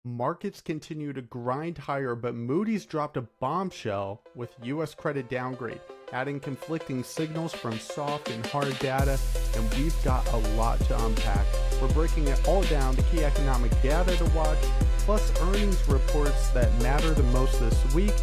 Markets continue to grind higher, but Moody's dropped a bombshell with U.S. credit downgrade, adding conflicting signals from soft and hard data, and we've got a lot to unpack. We're breaking it all down to key economic data to watch, plus earnings reports that matter the most this week,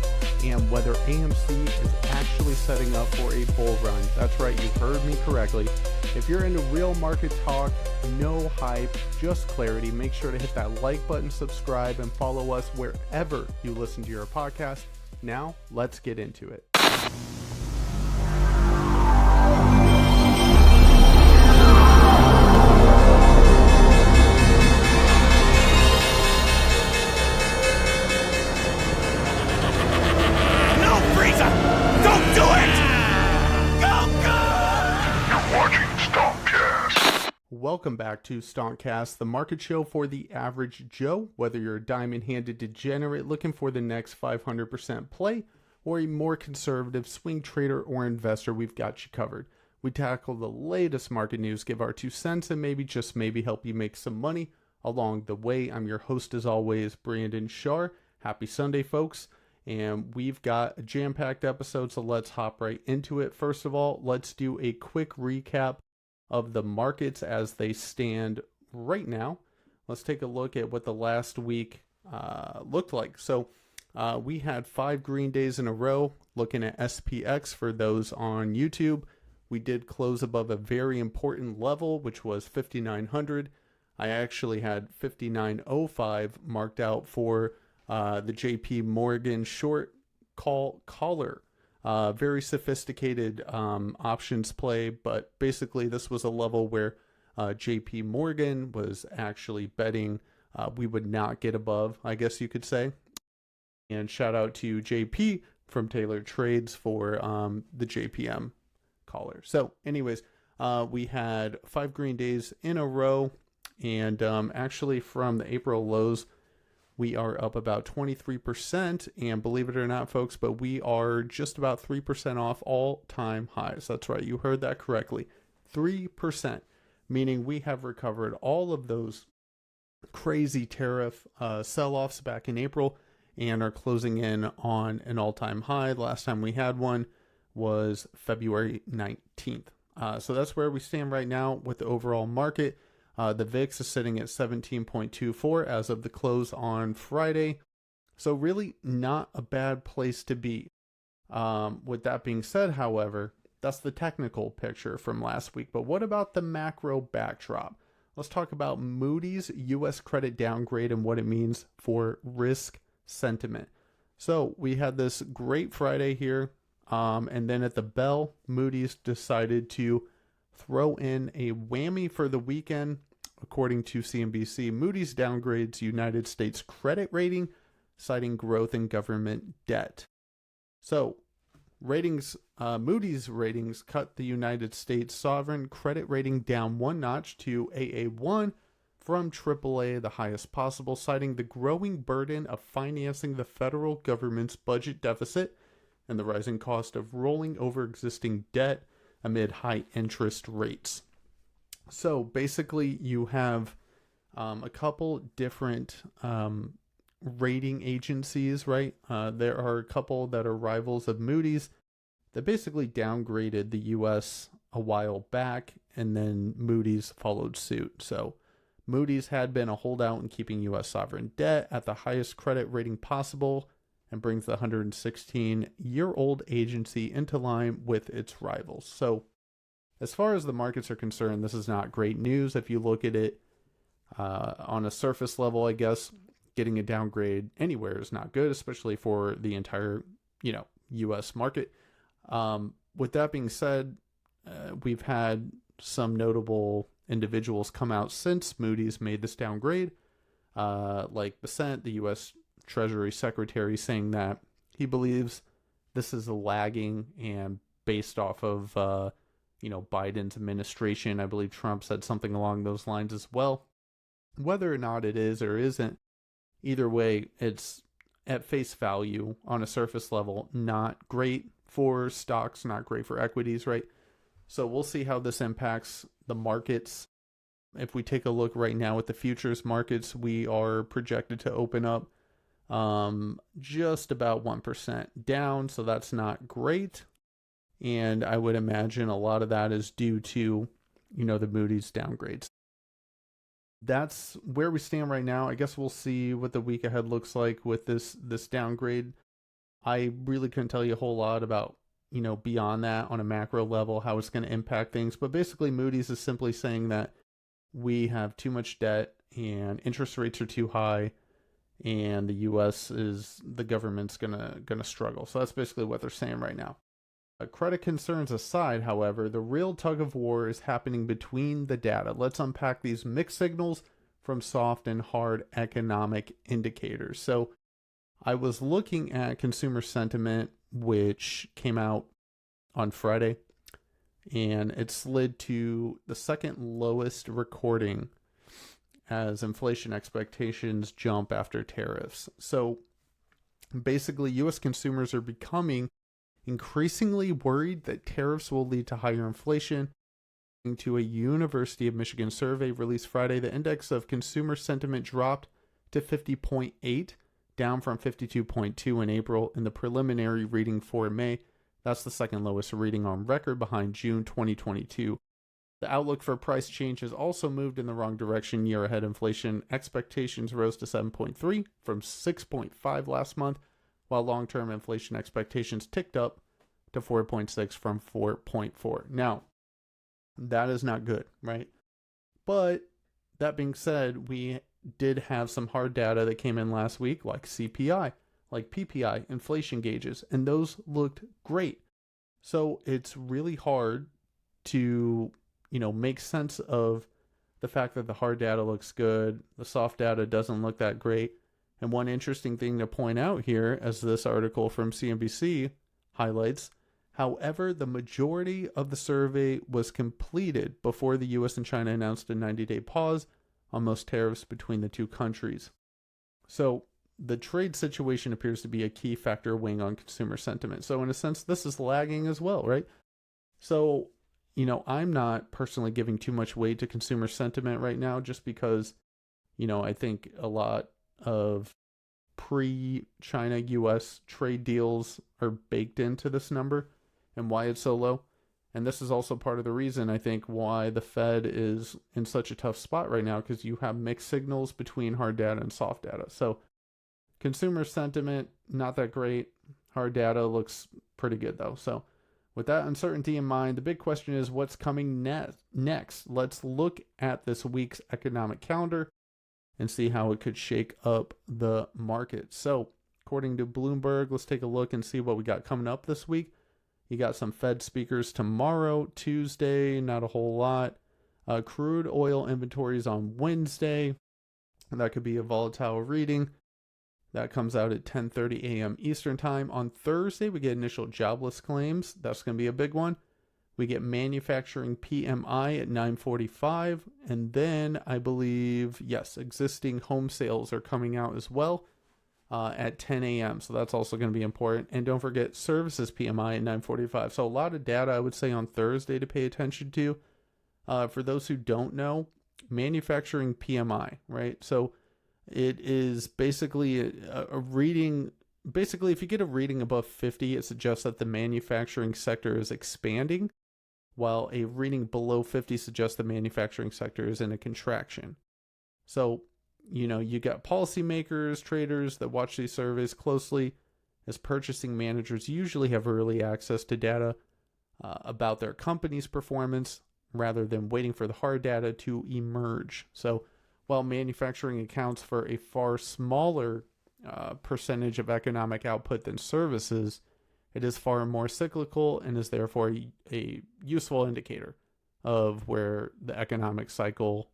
and whether AMC is actually setting up for a bull run. That's right, you heard me correctly. If you're into real market talk, no hype, just clarity, make sure to hit that like button, subscribe, and follow us wherever you listen to your podcast. Now, let's get into it. Welcome back to Stonkcast, the market show for the average Joe. Whether you're a diamond-handed degenerate looking for the next 500% play, or a more conservative swing trader or investor, we've got you covered. We tackle the latest market news, give our 2 cents, and maybe, just maybe, help you make some money along the way. I'm your host, as always, Brandon Shar. Happy Sunday, folks. And we've got a jam-packed episode, so let's hop right into it. First of all, let's do a quick recap of the markets as they stand right now. Let's take a look at what the last week looked like. So we had 5 green days in a row. Looking at SPX for those on YouTube, we did close above a very important level, which was 5,900. I actually had 5,905 marked out for the JP Morgan short caller. Very sophisticated options play, but basically this was a level where JP Morgan was actually betting we would not get above, I guess you could say. And shout out to JP from Tailored Trades for the JPM caller. So anyways, we had 5 green days in a row, and actually from the April lows, we are up about 23%, and believe it or not, folks, but we are just about 3% off all-time highs. That's right, you heard that correctly. 3%, meaning we have recovered all of those crazy tariff sell-offs back in April and are closing in on an all-time high. The last time we had one was February 19th. So that's where we stand right now with the overall market. The VIX is sitting at 17.24 as of the close on Friday. So really not a bad place to be. With that being said, however, that's the technical picture from last week. But what about the macro backdrop? Let's talk about Moody's U.S. credit downgrade and what it means for risk sentiment. So we had this great Friday here. And then at the bell, Moody's decided to throw in a whammy for the weekend. According to CNBC, Moody's downgrades United States credit rating, citing growth in government debt. So, Moody's ratings cut the United States sovereign credit rating down 1 notch to AA1 from AAA, the highest possible, citing the growing burden of financing the federal government's budget deficit and the rising cost of rolling over existing debt amid high interest rates. So basically you have a couple different rating agencies, right? There are a couple that are rivals of Moody's that basically downgraded the U.S. a while back, and then Moody's followed suit. So Moody's had been a holdout in keeping U.S. sovereign debt at the highest credit rating possible, and brings the 116-year-old agency into line with its rivals. So as far as the markets are concerned, this is not great news. If you look at it on a surface level, I guess, getting a downgrade anywhere is not good, especially for the entire, U.S. market. With that being said, we've had some notable individuals come out since Moody's made this downgrade, like Bessent, the U.S. Treasury Secretary, saying that he believes this is a lagging and based off of, Biden's administration. I believe Trump said something along those lines as well. Whether or not it is or isn't, either way, it's at face value on a surface level, not great for stocks, not great for equities, right? So we'll see how this impacts the markets If we take a look right now at the futures markets, we are projected to open up just about 1% down, so that's not great. And I would imagine a lot of that is due to, the Moody's downgrades. That's where we stand right now. I guess we'll see what the week ahead looks like with this downgrade. I really couldn't tell you a whole lot about, beyond that on a macro level, how it's going to impact things. But basically, Moody's is simply saying that we have too much debt and interest rates are too high, and the government's gonna struggle. So that's basically what they're saying right now. Credit concerns aside, however, the real tug of war is happening between the data. Let's unpack these mixed signals from soft and hard economic indicators. So I was looking at consumer sentiment, which came out on Friday, and it slid to the second lowest recording as inflation expectations jump after tariffs. So basically, U.S. consumers are becoming increasingly worried that tariffs will lead to higher inflation. According to a University of Michigan survey released Friday, the index of consumer sentiment dropped to 50.8, down from 52.2 in April, in the preliminary reading for May. That's the second lowest reading on record, behind June 2022. The outlook for price changes also moved in the wrong direction. Year ahead inflation expectations rose to 7.3 from 6.5 last month, while long-term inflation expectations ticked up to 4.6 from 4.4. Now, that is not good, right? But that being said, we did have some hard data that came in last week, like CPI, like PPI, inflation gauges, and those looked great. So it's really hard to, make sense of the fact that the hard data looks good, the soft data doesn't look that great. And one interesting thing to point out here, as this article from CNBC highlights, however, the majority of the survey was completed before the US and China announced a 90-day pause on most tariffs between the two countries. So the trade situation appears to be a key factor weighing on consumer sentiment. So in a sense, this is lagging as well, right? So, I'm not personally giving too much weight to consumer sentiment right now, just because, I think a lot of pre-China US trade deals are baked into this number and why it's so low. And this is also part of the reason, I think, why the Fed is in such a tough spot right now, because you have mixed signals between hard data and soft data. So consumer sentiment, not that great. Hard data looks pretty good though. So with that uncertainty in mind, the big question is what's coming next. Let's look at this week's economic calendar and see how it could shake up the market. So according to Bloomberg, let's take a look and see what we got coming up this week. You got some Fed speakers tomorrow, Tuesday, not a whole lot. Crude oil inventories on Wednesday. And that could be a volatile reading. That comes out at 10:30 a.m. Eastern time. On Thursday, we get initial jobless claims. That's going to be a big one. We get manufacturing PMI at 9:45. And then I believe, yes, existing home sales are coming out as well at 10 a.m. So that's also going to be important. And don't forget services PMI at 9:45. So a lot of data, I would say, on Thursday to pay attention to. For those who don't know, manufacturing PMI, right? So it is basically a reading. Basically, if you get a reading above 50, it suggests that the manufacturing sector is expanding, while a reading below 50 suggests the manufacturing sector is in a contraction. So, you got policymakers, traders that watch these surveys closely, as purchasing managers usually have early access to data about their company's performance rather than waiting for the hard data to emerge. So while manufacturing accounts for a far smaller percentage of economic output than services, it is far more cyclical and is therefore a useful indicator of where the economic cycle,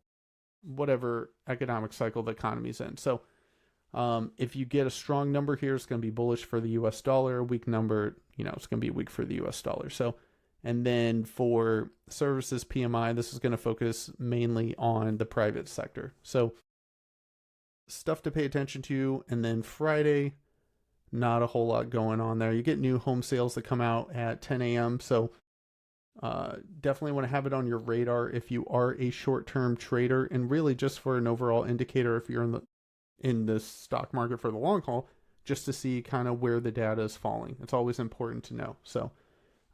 whatever economic cycle the economy's in. So if you get a strong number here, it's going to be bullish for the US dollar. A weak number, it's going to be weak for the US dollar. So, and then for services PMI, this is going to focus mainly on the private sector. So stuff to pay attention to. And then Friday, not a whole lot going on there. You get new home sales that come out at 10 a.m. So Definitely want to have it on your radar if you are a short-term trader, and really just for an overall indicator if you're in the stock market for the long haul, just to see kind of where the data is falling. It's always important to know. So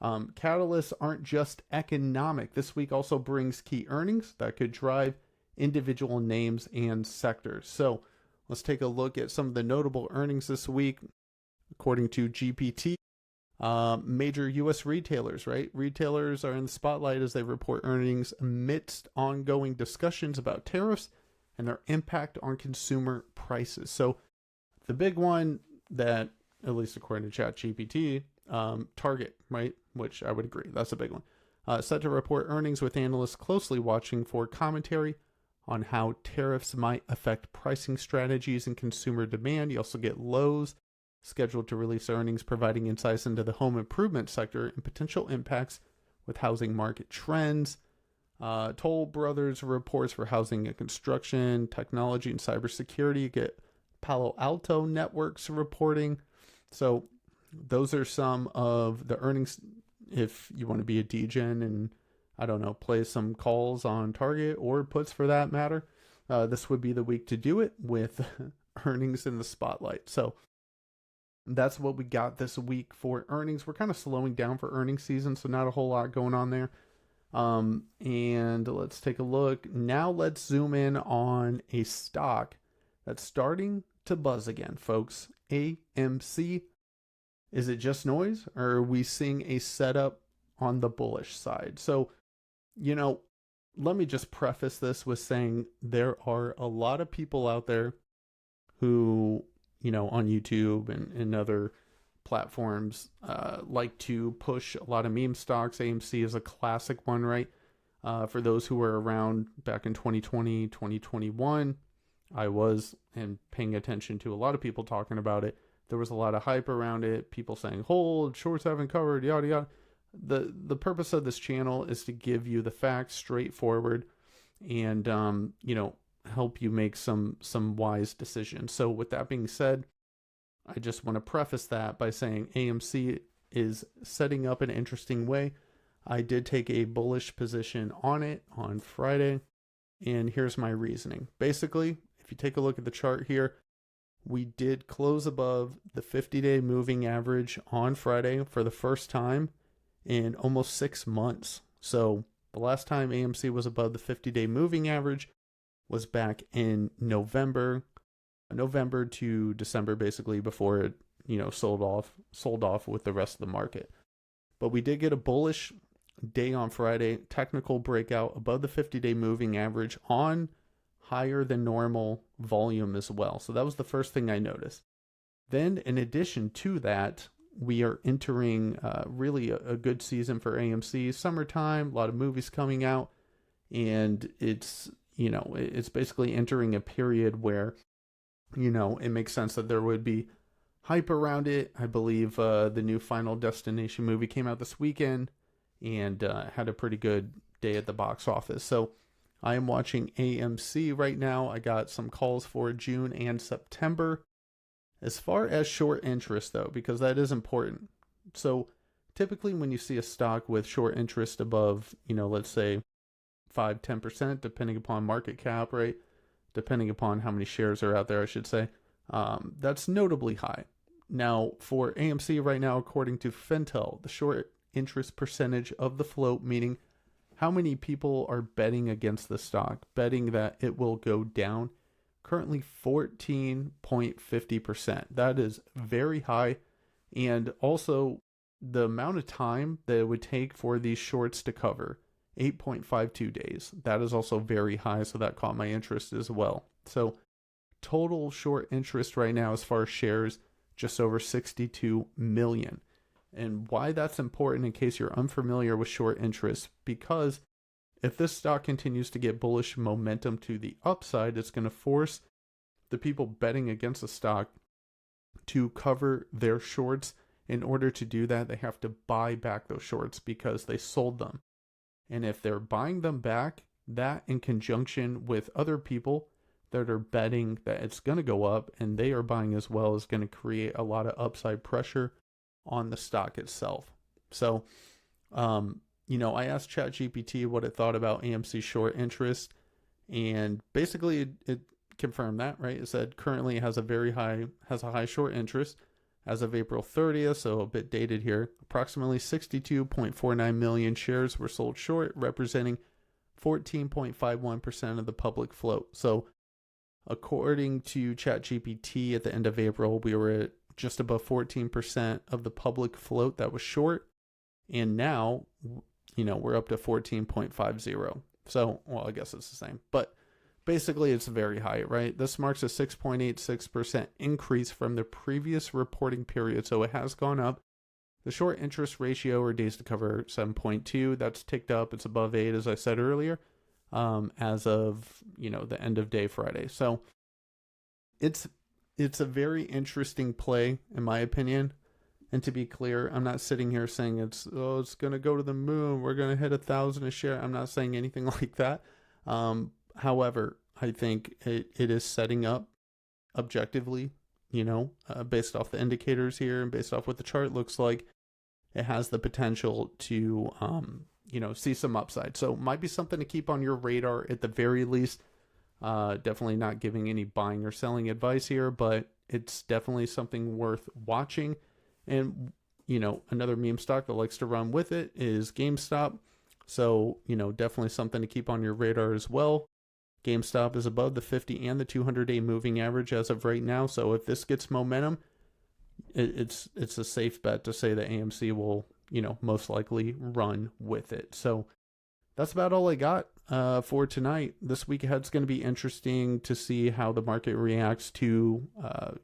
catalysts aren't just economic. This week also brings key earnings that could drive individual names and sectors. So let's take a look at some of the notable earnings this week. According to GPT, major U.S. retailers, right? Retailers are in the spotlight as they report earnings amidst ongoing discussions about tariffs and their impact on consumer prices. So the big one that, at least according to ChatGPT, Target, right? Which I would agree, that's a big one. Set to report earnings with analysts closely watching for commentary on how tariffs might affect pricing strategies and consumer demand. You also get Lowe's scheduled to release earnings, providing insights into the home improvement sector and potential impacts with housing market trends. Toll Brothers reports for housing and construction, technology, and cybersecurity. You get Palo Alto Networks reporting. So those are some of the earnings if you want to be a degen and, I don't know, play some calls on Target or puts for that matter. This would be the week to do it with earnings in the spotlight. So that's what we got this week for earnings. We're kind of slowing down for earnings season, so not a whole lot going on there. And let's take a look. Now let's zoom in on a stock that's starting to buzz again, folks. AMC. Is it just noise, or are we seeing a setup on the bullish side? So, let me just preface this with saying there are a lot of people out there who, on YouTube and other platforms, like to push a lot of meme stocks. AMC is a classic one, right? For those who were around back in 2020, 2021, I was and paying attention to a lot of people talking about it. There was a lot of hype around it. People saying, hold, shorts haven't covered, yada, yada. The purpose of this channel is to give you the facts straightforward and, help you make some wise decisions. So with that being said, I just want to preface that by saying AMC is setting up an interesting way. I did take a bullish position on it on Friday, and here's my reasoning. Basically, if you take a look at the chart here, we did close above the 50-day moving average on Friday for the first time in almost 6 months. So the last time AMC was above the 50-day moving average was back in November to December, basically, before it, sold off with the rest of the market. But we did get a bullish day on Friday, technical breakout above the 50-day moving average on higher than normal volume as well. So that was the first thing I noticed. Then in addition to that, we are entering really a good season for AMC. Summertime, a lot of movies coming out, and it's basically entering a period where, it makes sense that there would be hype around it. I believe the new Final Destination movie came out this weekend and had a pretty good day at the box office. So I am watching AMC right now. I got some calls for June and September. As far as short interest, though, because that is important. So typically when you see a stock with short interest above, let's say 5-10%, depending upon market cap, right? Depending upon how many shares are out there, I should say. That's notably high. Now, for AMC right now, according to Fintel, the short interest percentage of the float, meaning how many people are betting against the stock, betting that it will go down, currently 14.50%. That is very high. And also the amount of time that it would take for these shorts to cover, 8.52 days. That is also very high, so that caught my interest as well. So total short interest right now as far as shares, just over 62 million. And why that's important in case you're unfamiliar with short interest, because if this stock continues to get bullish momentum to the upside, it's going to force the people betting against the stock to cover their shorts. In order to do that, they have to buy back those shorts because they sold them. And if they're buying them back, that in conjunction with other people that are betting that it's going to go up and they are buying as well, is going to create a lot of upside pressure on the stock itself. So I asked ChatGPT what it thought about AMC short interest, and basically it confirmed that, right? It said currently it has a high short interest as of April 30th, so a bit dated here. Approximately 62.49 million shares were sold short, representing 14.51% of the public float. So according to ChatGPT, at the end of April, we were at just above 14% of the public float that was short. And now, we're up to 14.50. So, well, I guess it's the same. But basically, it's very high, right? This marks a 6.86% increase from the previous reporting period. So it has gone up. The short interest ratio, or days to cover, 7.2. That's ticked up. It's above 8, as I said earlier, as of, the end of day Friday. So it's a very interesting play, in my opinion. And to be clear, I'm not sitting here saying it's going to go to the moon, we're going to hit 1,000 a share. I'm not saying anything like that. However, I think it is setting up objectively, based off the indicators here and based off what the chart looks like, it has the potential to, see some upside. So it might be something to keep on your radar at the very least. Definitely not giving any buying or selling advice here, but it's definitely something worth watching. And, another meme stock that likes to run with it is GameStop. So, definitely something to keep on your radar as well. GameStop is above the 50 and the 200-day moving average as of right now. So if this gets momentum, it's a safe bet to say that AMC will, most likely run with it. So that's about all I got for tonight. This week ahead is going to be interesting to see how the market reacts to,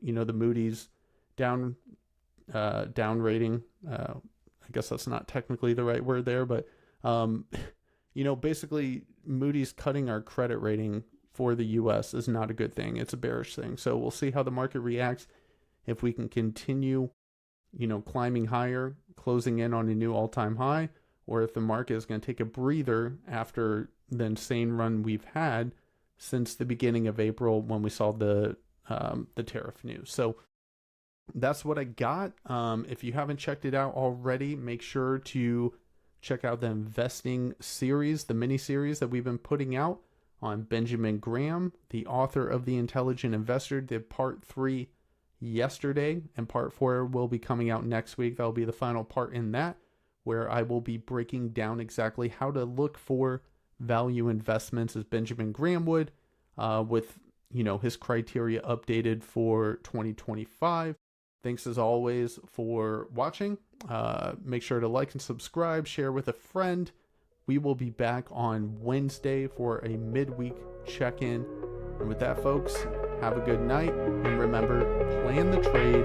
the Moody's down rating. I guess that's not technically the right word there, but basically Moody's cutting our credit rating for the US is not a good thing. It's a bearish thing. So we'll see how the market reacts. If we can continue, climbing higher, closing in on a new all-time high, or if the market is going to take a breather after the insane run we've had since the beginning of April when we saw the tariff news. So that's what I got. If you haven't checked it out already, make sure to check out the investing series, the mini series that we've been putting out on Benjamin Graham, the author of The Intelligent Investor. Did part 3 yesterday, and part 4 will be coming out next week. That'll be the final part in that, where I will be breaking down exactly how to look for value investments as Benjamin Graham would, with his criteria updated for 2025. Thanks as always for watching. Make sure to like and subscribe, share with a friend. We will be back on Wednesday for a midweek check-in. And with that, folks, have a good night. And remember, plan the trade